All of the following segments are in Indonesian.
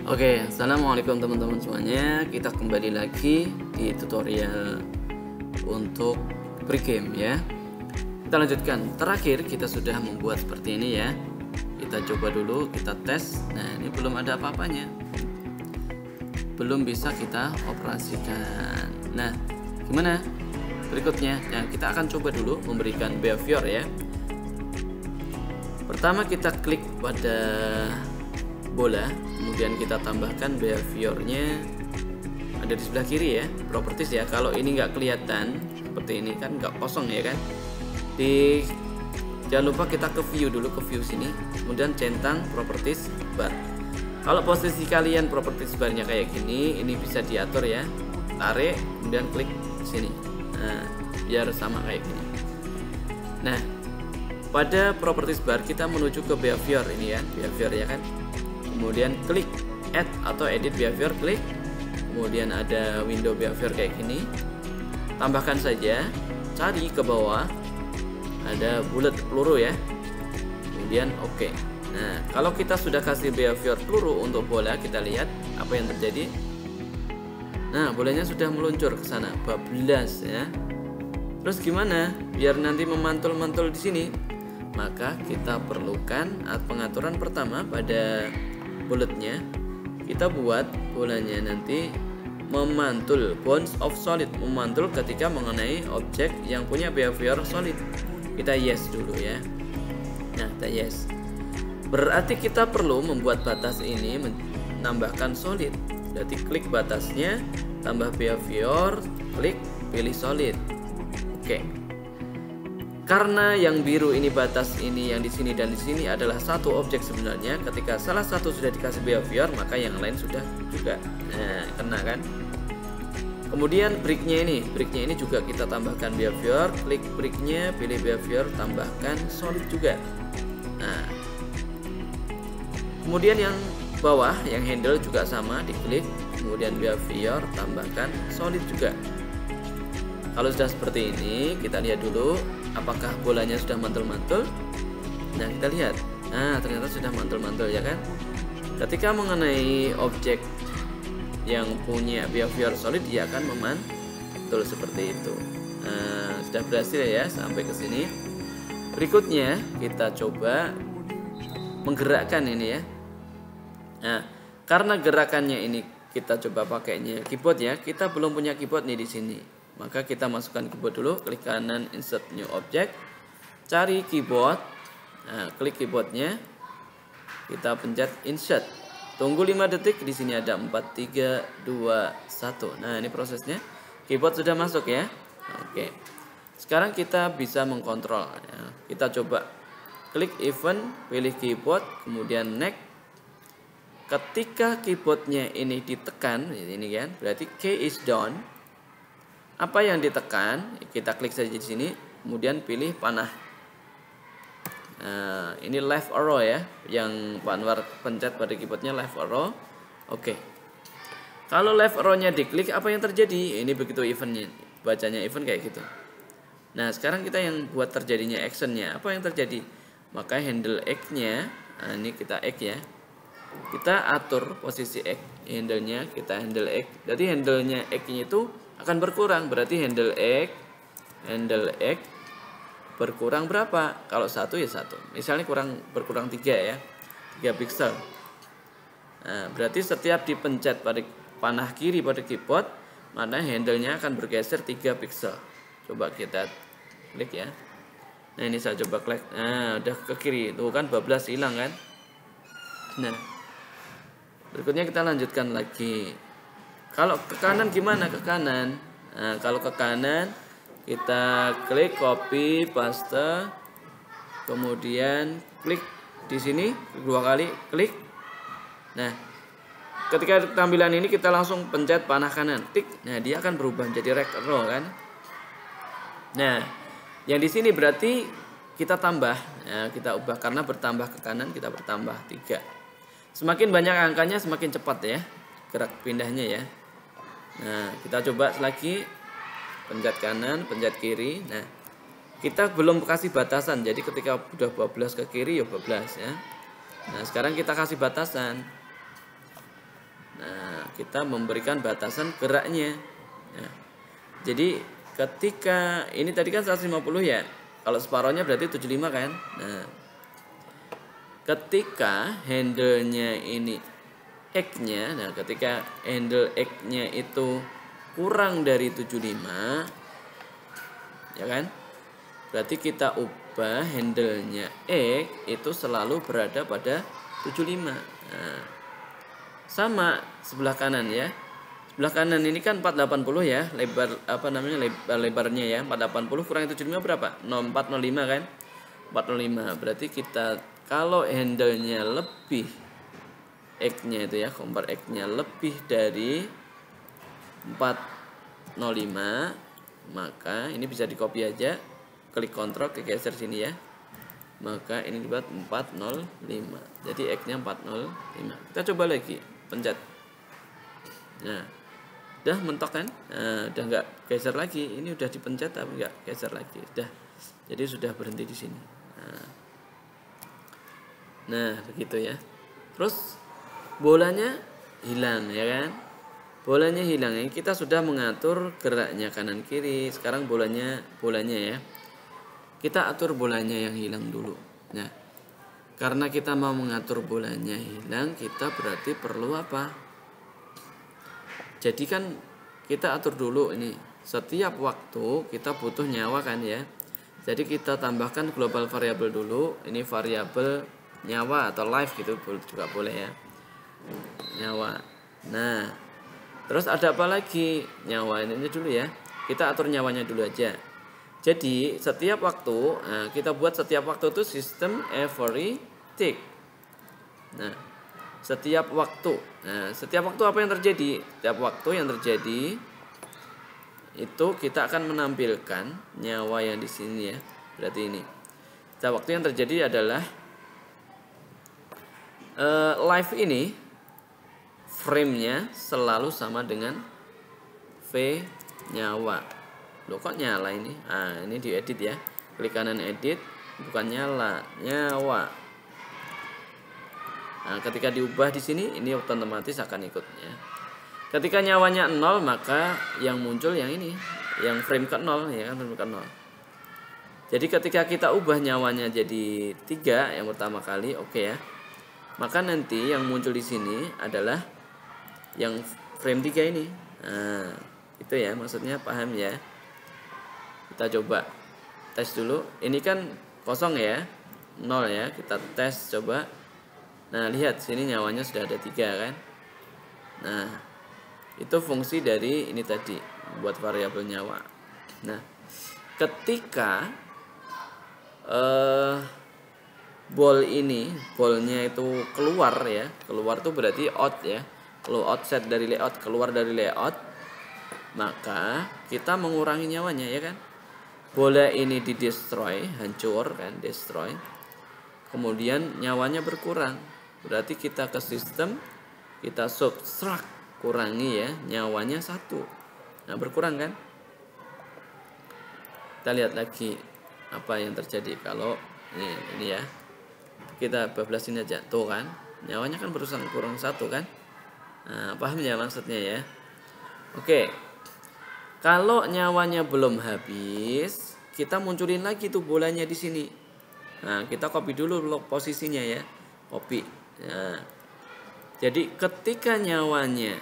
Oke, assalamualaikum teman-teman semuanya. Kita kembali lagi di tutorial untuk pregame ya. Kita lanjutkan. Terakhir kita sudah membuat seperti ini ya. Kita coba dulu, kita tes. Nah, ini belum ada apa-apanya. Belum bisa kita operasikan. Nah, gimana? Berikutnya, nah, kita akan coba dulu memberikan behavior ya. Pertama kita klik pada bola, kemudian kita tambahkan behaviornya ada di sebelah kiri ya, properties ya. Kalau ini nggak kelihatan seperti ini kan nggak kosong ya kan. Jangan lupa kita ke view dulu, ke view sini, kemudian centang properties bar. Kalau posisi kalian properties barnya kayak gini, ini bisa diatur ya, tarik kemudian klik sini. Nah, biar sama kayak gini. Nah, pada properties bar kita menuju ke behavior ini ya, behavior ya kan. Kemudian klik add atau edit behavior, klik. Kemudian ada window behavior kayak gini. Tambahkan saja, cari ke bawah ada bullet peluru ya. Kemudian oke. Nah, kalau kita sudah kasih behavior peluru untuk bola, kita lihat apa yang terjadi. Nah, bolanya sudah meluncur ke sana, bablas ya. Terus gimana biar nanti memantul-mantul di sini? Maka kita perlukan pengaturan pertama pada bulletnya. Kita buat bolanya nanti memantul, bounce of solid, memantul ketika mengenai objek yang punya behavior solid. Kita yes dulu ya. Nah, kita yes. Berarti kita perlu membuat batas ini menambahkan solid. Berarti klik batasnya, tambah behavior, klik pilih solid. Oke. Karena yang biru ini batas ini, yang di sini dan di sini adalah satu objek sebenarnya. Ketika salah satu sudah dikasih behavior, maka yang lain sudah juga. Nah, kena kan? Kemudian breaknya ini juga kita tambahkan behavior. Klik breaknya, pilih behavior, tambahkan solid juga. Nah, kemudian yang bawah, yang handle juga sama, diklik, kemudian behavior, tambahkan solid juga. Kalau sudah seperti ini, kita lihat dulu apakah bolanya sudah mantul-mantul. Nah, kita lihat. Nah, ternyata sudah mantul-mantul ya kan. Ketika mengenai objek yang punya behavior solid, dia akan memantul seperti itu. Nah, sudah berhasil ya sampai ke sini. Berikutnya kita coba menggerakkan ini ya. Nah, karena gerakannya ini kita coba pakainya keyboard ya. Kita belum punya keyboard nih di sini. Maka kita masukkan keyboard dulu, klik kanan insert new object, cari keyboard. Nah, klik keyboardnya, kita pencet insert. Tunggu 5 detik, di sini ada 4 3 2 1. Nah, ini prosesnya. Keyboard sudah masuk ya. Oke. Sekarang kita bisa mengkontrol ya. Kita coba klik event, pilih keyboard, kemudian next. Ketika keyboardnya ini ditekan, ini kan, berarti key is down. Apa yang ditekan, kita klik saja di sini, kemudian pilih panah. Nah, ini left arrow ya, yang Pak Anwar pencet pada keyboardnya left arrow. Oke. Kalau left arrow-nya diklik, apa yang terjadi? Ini begitu eventnya, bacanya event kayak gitu. Nah, sekarang kita yang buat terjadinya actionnya, apa yang terjadi? Maka handle X-nya, nah ini kita X ya. Kita atur posisi X, handle-nya kita handle X. Jadi handle-nya X-nya itu akan berkurang, berarti handle X berkurang berapa? Kalau 1 ya 1. Misalnya berkurang 3 ya. 3 pixel. Nah, berarti setiap dipencet pada panah kiri pada keyboard, mana handle-nya akan bergeser 3 pixel. Coba kita klik ya. Nah, ini saya coba klik. Nah, udah ke kiri. Tuh kan bablas hilang kan? Nah, berikutnya kita lanjutkan lagi. Kalau ke kanan gimana? Ke kanan. Nah, kalau ke kanan kita klik copy paste, kemudian klik di sini 2 kali, klik. Nah, ketika tampilan ini kita langsung pencet panah kanan, klik. Nah, dia akan berubah menjadi right arrow kan. Nah, yang di sini berarti kita tambah. Nah, kita ubah karena bertambah ke kanan, kita bertambah 3. Semakin banyak angkanya semakin cepat ya gerak pindahnya ya. Nah, kita coba lagi, pencet kanan, pencet kiri. Nah, kita belum kasih batasan, jadi ketika udah bablas ke kiri ya bablas ya. Nah, sekarang kita kasih batasan. Nah, kita memberikan batasan geraknya. Nah, jadi ketika ini tadi kan 150 ya. Kalau separohnya berarti 75 kan. Nah, ketika handle-nya ini X-nya, nah ketika handle X-nya itu kurang dari 75, ya kan? Berarti kita ubah handle-nya X itu selalu berada pada 75. Nah, sama sebelah kanan ya. Sebelah kanan ini kan 480 ya, lebar lebarnya ya. 480 kurang 75 berapa? 405 kan? 405. Berarti kita kalau handle-nya lebih X-nya itu ya, kompar X-nya lebih dari 405, maka ini bisa di copy aja, klik kontrol, geser sini ya, maka ini dibuat 405. Jadi X-nya 405. Kita coba lagi, pencet. Nah, udah mentok kan? Nah, udah nggak geser lagi. Ini udah dipencet tapi nggak geser lagi. Udah. Jadi sudah berhenti di sini. Nah, begitu ya. Terus bolanya hilang ya kan? Bolanya hilang ya. Kita sudah mengatur geraknya kanan kiri. Sekarang bolanya ya. Kita atur bolanya yang hilang dulu. Nah, karena kita mau mengatur bolanya hilang, kita berarti perlu apa? Jadi kan kita atur dulu ini. Setiap waktu kita butuh nyawa kan ya. Jadi kita tambahkan global variable dulu. Ini variabel nyawa atau life gitu juga boleh ya. Nyawa. Nah, terus ada apa lagi? Nyawa ini dulu ya. Kita atur nyawanya dulu aja. Jadi setiap waktu, nah, kita buat setiap waktu itu sistem every tick. Nah, setiap waktu. Nah, setiap waktu apa yang terjadi? Setiap waktu yang terjadi itu kita akan menampilkan nyawa yang di sini ya. Berarti ini. Setiap waktu yang terjadi adalah live ini frame-nya selalu sama dengan V nyawa. Loh kok nyala ini? Ah, ini diedit ya. Klik kanan edit, bukan nyala, nyawa. Nah, ketika diubah di sini ini otomatis akan ikutnya. Ketika nyawanya 0 maka yang muncul yang ini, yang frame ke 0 ya kan, frame ke 0. Jadi ketika kita ubah nyawanya jadi 3 yang pertama kali, oke ya. Maka nanti yang muncul di sini adalah yang frame 3 ini. Nah, itu ya maksudnya, paham ya? Kita coba tes dulu. Ini kan kosong ya, 0 ya. Kita tes coba. Nah, lihat sini nyawanya sudah ada 3 kan. Nah, itu fungsi dari ini tadi, buat variabel nyawa. Nah, ketika bolnya itu keluar ya, keluar tuh berarti out ya, keluar outset dari layout, keluar dari layout, maka kita mengurangi nyawanya ya kan. Bola ini di destroy, hancur kan, destroy, kemudian nyawanya berkurang, berarti kita ke sistem, kita subtract, kurangi ya, nyawanya 1. Nah, berkurang kan. Kita lihat lagi apa yang terjadi kalau ini ya, kita bablasin aja tuh kan, nyawanya kan berusaha kurang 1 kan. Nah, paham ya maksudnya ya. Oke, kalau nyawanya belum habis, kita munculin lagi tuh bolanya di sini. Nah, kita copy dulu posisinya ya, copy. Nah, jadi ketika nyawanya,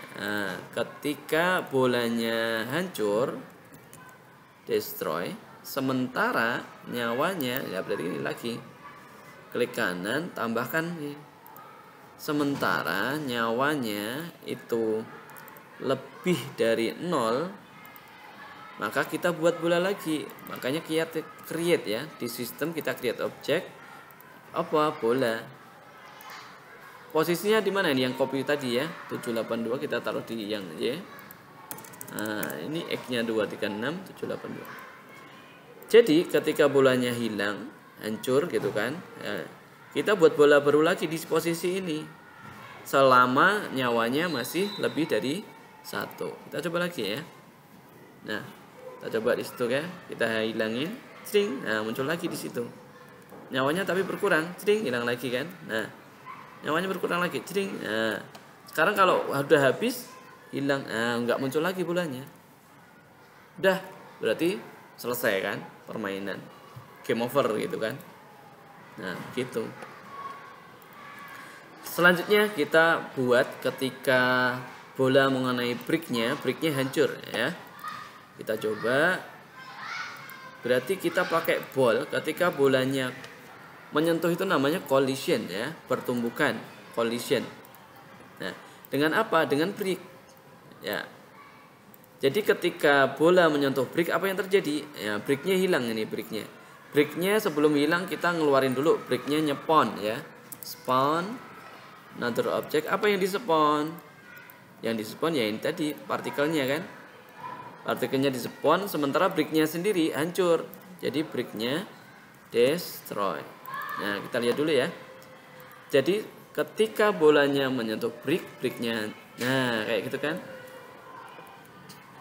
ketika bolanya hancur, destroy, sementara nyawanya ya berarti ini lagi, klik kanan, tambahkan nih. Sementara nyawanya itu lebih dari 0, maka kita buat bola lagi. Makanya create ya, di sistem kita create objek apa, bola. Posisinya di mana ini yang copy tadi ya, 782 kita taruh di yang Y. Nah, ini X-nya 236, 782. Jadi ketika bolanya hilang, hancur gitu kan, ya, kita buat bola baru lagi di posisi ini selama nyawanya masih lebih dari 1. Kita coba lagi ya. Nah, kita coba di situ ya, kita hilangin, cing, nah muncul lagi di situ. Nyawanya tapi berkurang, cing, hilang lagi kan. Nah, nyawanya berkurang lagi, cing. Nah, Sekarang kalau udah habis hilang, nggak muncul lagi bulannya. Udah, berarti selesai kan permainan, game over gitu kan. Nah gitu. Selanjutnya kita buat ketika bola mengenai bricknya hancur ya. Kita coba. Berarti kita pakai ball ketika bolanya menyentuh itu namanya collision ya, pertumbukan collision. Nah, dengan apa? Dengan brick. Ya. Jadi ketika bola menyentuh brick, apa yang terjadi? Ya, bricknya hilang ini bricknya. Bricknya sebelum hilang kita ngeluarin dulu, bricknya nyepon ya. Spawn another object. Apa yang dispawn? Yang dispawn ya ini tadi partikelnya kan. Partikelnya dispawn, sementara bricknya sendiri hancur. Jadi bricknya destroy. Nah kita lihat dulu ya. Jadi ketika bolanya menyentuh bricknya, nah kayak gitu kan,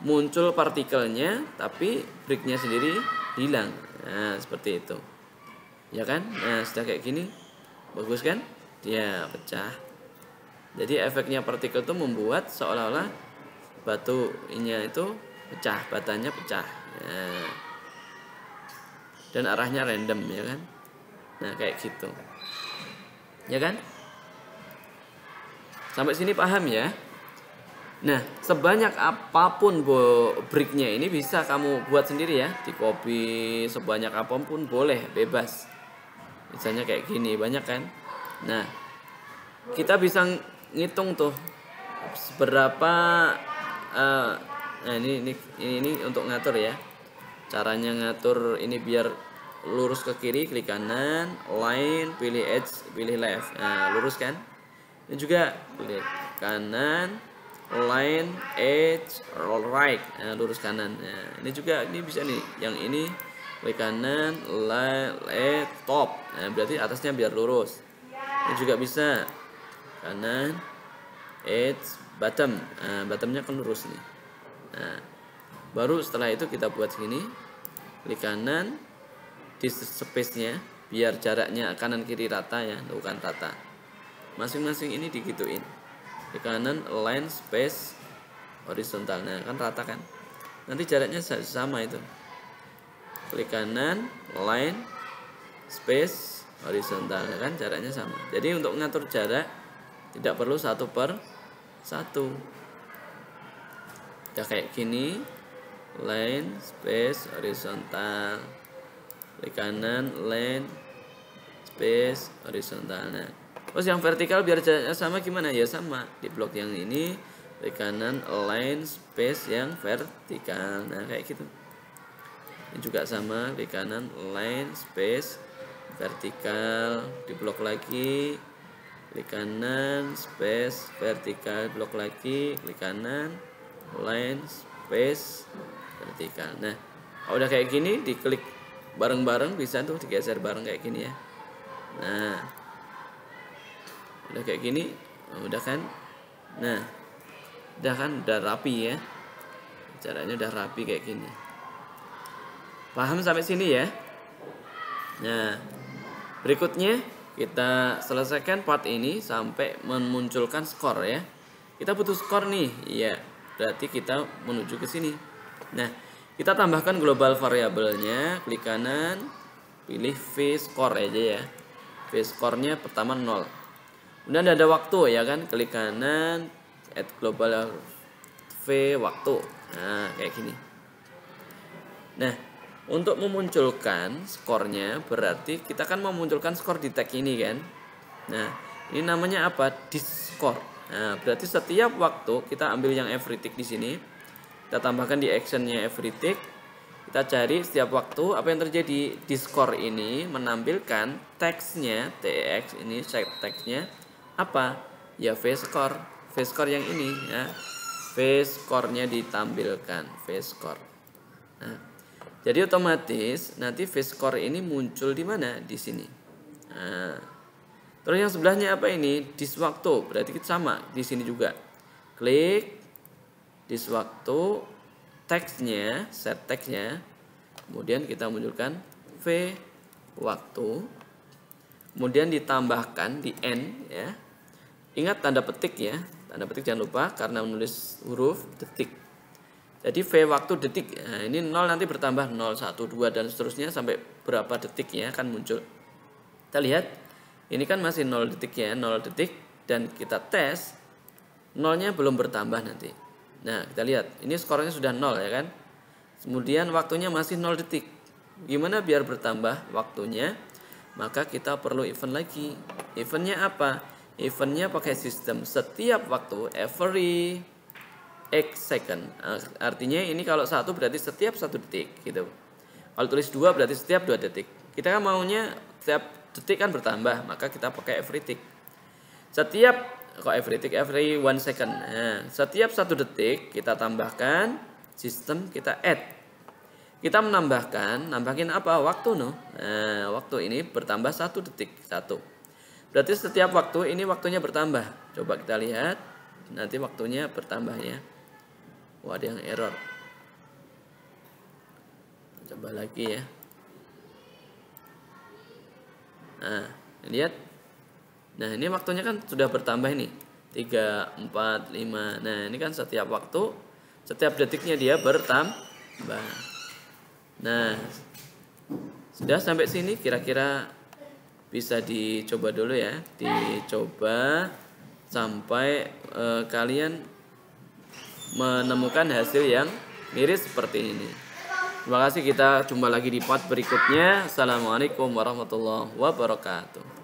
muncul partikelnya, tapi bricknya sendiri hilang. Nah seperti itu, ya kan? Nah sudah kayak gini, bagus kan? Dia pecah. Jadi efeknya partikel itu membuat seolah-olah batunya itu pecah, batanya pecah. Nah, dan arahnya random ya kan? Nah kayak gitu, ya kan? Sampai sini paham ya? Nah, sebanyak apapun bricknya ini bisa kamu buat sendiri ya. Di copy sebanyak apapun boleh, bebas. Misalnya kayak gini, banyak kan? Nah, kita bisa ngitung tuh berapa. Nah ini untuk ngatur ya. Caranya ngatur ini biar lurus ke kiri, klik kanan, line, pilih edge, pilih left. Nah, lurus kan? Ini juga klik kanan, line, edge, right, nah, lurus kanan. Nah, ini juga ini bisa nih, yang ini klik kanan, line, top. Nah, berarti atasnya biar lurus. Ini juga bisa kanan, edge, bottom. Nah, bottomnya kan lurus nih. Nah, baru setelah itu kita buat sini, klik kanan di space-nya biar jaraknya kanan kiri rata ya, bukan rata. Masing-masing ini digituin. Di kanan line space horizontal, nah kan rata kan, nanti jaraknya sama itu. Klik kanan line space horizontal, kan jaraknya sama. Jadi untuk mengatur jarak tidak perlu 1/1. Udah kayak gini, line space horizontal, klik kanan line space horizontal. Nah terus yang vertikal biar jaraknya sama gimana? Ya sama, di blok yang ini klik kanan align space yang vertikal. Nah kayak gitu. Ini juga sama, klik kanan align space vertikal, di blok lagi klik kanan space vertikal, blok lagi klik kanan align space vertikal. Nah udah kayak gini, diklik bareng-bareng bisa tuh, digeser bareng kayak gini ya. Nah udah kayak gini, udah kan? Nah, udah kan, udah rapi ya. Caranya udah rapi kayak gini. Paham sampai sini ya? Nah, berikutnya kita selesaikan part ini sampai memunculkan skor ya. Kita butuh skor nih, iya. Berarti kita menuju ke sini. Nah, kita tambahkan global variabelnya, klik kanan, pilih v score aja ya. V score-nya pertama 0. Kemudian ada waktu ya kan, klik kanan add global v waktu. Nah kayak gini. Nah untuk memunculkan skornya berarti kita kan memunculkan skor di tag ini kan. Nah ini namanya apa? Discore. Nah berarti setiap waktu kita ambil yang every tick di sini, kita tambahkan di actionnya every tick. Kita cari setiap waktu apa yang terjadi. Discore ini menampilkan teksnya, tx ini set teksnya apa ya, v-score. V-score yang ini ya, v-score-nya ditampilkan, v-score. Nah, jadi otomatis nanti v-score ini muncul di mana? Di sini. Nah, terus yang sebelahnya apa ini? Dis waktu, berarti kita sama di sini juga. Klik dis waktu, teksnya, set teksnya, kemudian kita munculkan v waktu. Kemudian ditambahkan di n ya. Ingat tanda petik ya. tanda petik jangan lupa karena menulis huruf detik. Jadi V waktu detik. Nah, ini 0 nanti bertambah 0, 1, 2 dan seterusnya sampai berapa detik ya akan muncul. Kita lihat ini kan masih 0 detik ya, 0 detik dan kita tes 0-nya belum bertambah nanti. Nah, kita lihat ini skornya sudah 0 ya kan. Kemudian waktunya masih 0 detik. Gimana biar bertambah waktunya? Maka kita perlu event lagi. Eventnya apa? Eventnya pakai sistem setiap waktu, every X second. Artinya ini kalau 1 berarti setiap 1 detik gitu. Kalau tulis 2 berarti setiap 2 detik. Kita kan maunya setiap detik kan bertambah, maka kita pakai every tick. Setiap every tick, every 1 second. Nah, setiap 1 detik kita tambahkan sistem, kita add. Kita nambahin apa? Waktu no. Nah, waktu ini bertambah 1 detik, 1. Berarti setiap waktu ini waktunya bertambah. Coba kita lihat. Nanti waktunya bertambah ya. Wah, ada yang error. Coba lagi ya. Nah, lihat. Nah, ini waktunya kan sudah bertambah ini. 3, 4, 5. Nah, ini kan setiap waktu, setiap detiknya dia bertambah. Nah, sudah sampai sini kira-kira bisa dicoba dulu ya. Dicoba sampai kalian menemukan hasil yang miris seperti ini. Terima kasih, kita jumpa lagi di part berikutnya. Assalamualaikum warahmatullahi wabarakatuh.